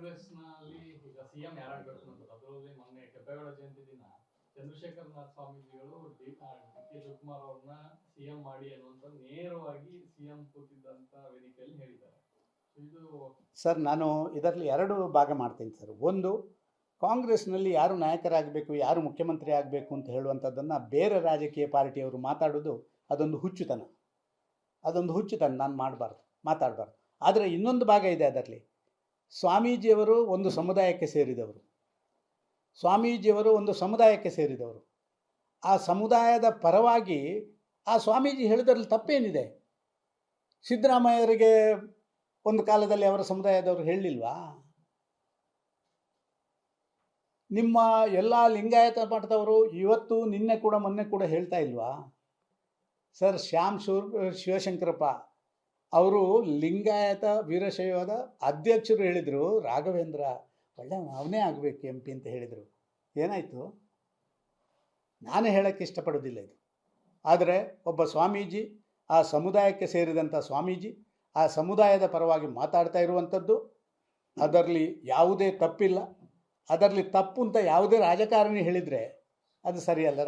ಕಾಂಗ್ರೆಸ್ನಲ್ಲಿ ಈಗ ಸಿಎಂ ಯಾರಾಗಬೇಕು ಅನ್ನೋದು ಅದರಲ್ಲಿ ಮೊನ್ನೆ ಕೆಂಪೇಗೌಡ ಜಯಂತಿ ದಿನ ಚಂದ್ರಶೇಖರ್ ನಾಥ್ ಸ್ವಾಮೀಜಿಗಳು ಡಿ ಕೆ ಶಿವಕುಮಾರ್ ಅವ್ರನ್ನ ಸಿಎಂ ಮಾಡಿ ಅನ್ನುವಂತ ನೇರವಾಗಿ ಸಿಎಂ ಕೂತಿದ್ದಂತ ವೇದಿಕೆಯಲ್ಲಿ ಹೇಳಿದ್ದಾರೆ. ಇದು ಸರ್, ನಾನು ಇದರಲ್ಲಿ ಎರಡು ಭಾಗ ಮಾಡ್ತೀನಿ ಸರ್. ಒಂದು, ಕಾಂಗ್ರೆಸ್ನಲ್ಲಿ ಯಾರು ನಾಯಕರಾಗಬೇಕು, ಯಾರು ಮುಖ್ಯಮಂತ್ರಿ ಆಗಬೇಕು ಅಂತ ಹೇಳುವಂಥದ್ದನ್ನು ಬೇರೆ ರಾಜಕೀಯ ಪಾರ್ಟಿಯವರು ಮಾತಾಡೋದು ಅದೊಂದು ಹುಚ್ಚುತನ. ನಾನು ಮಾತಾಡಬಾರ್ದು. ಆದರೆ ಇನ್ನೊಂದು ಭಾಗ ಇದೆ ಅದರಲ್ಲಿ. ಸ್ವಾಮೀಜಿಯವರು ಒಂದು ಸಮುದಾಯಕ್ಕೆ ಸೇರಿದವರು. ಆ ಸಮುದಾಯದ ಪರವಾಗಿ ಆ ಸ್ವಾಮೀಜಿ ಹೇಳಿದ್ರಲ್ಲಿ ತಪ್ಪೇನಿದೆ? ಸಿದ್ದರಾಮಯ್ಯರಿಗೆ ಒಂದು ಕಾಲದಲ್ಲಿ ಅವರ ಸಮುದಾಯದವರು ಹೇಳಲಿಲ್ವಾ? ನಿಮ್ಮ ಎಲ್ಲ ಲಿಂಗಾಯತ ಮಠದವರು ಇವತ್ತು ಮೊನ್ನೆ ಕೂಡ ಹೇಳ್ತಾ ಇಲ್ವಾ? ಸರ್, ಶಿವಶಂಕರಪ್ಪ ಅವರು ಲಿಂಗಾಯತ ವೀರಶೈವದ ಅಧ್ಯಕ್ಷರು ಹೇಳಿದರು, ರಾಘವೇಂದ್ರ ಒಳ್ಳೆ ಅವನೇ ಆಗಬೇಕು MP ಅಂತ ಹೇಳಿದರು. ಏನಾಯಿತು? ನಾನು ಹೇಳೋಕ್ಕೆ ಇಷ್ಟಪಡೋದಿಲ್ಲ ಇದು. ಆದರೆ ಒಬ್ಬ ಸ್ವಾಮೀಜಿ, ಆ ಸಮುದಾಯಕ್ಕೆ ಸೇರಿದಂಥ ಸ್ವಾಮೀಜಿ, ಆ ಸಮುದಾಯದ ಪರವಾಗಿ ಮಾತಾಡ್ತಾ ಇರುವಂಥದ್ದು, ಅದರಲ್ಲಿ ಯಾವುದೇ ತಪ್ಪಿಲ್ಲ. ಅದರಲ್ಲಿ ತಪ್ಪು ಅಂತ ಯಾವುದೇ ರಾಜಕಾರಣಿ ಹೇಳಿದರೆ ಅದು ಸರಿಯಲ್ಲ.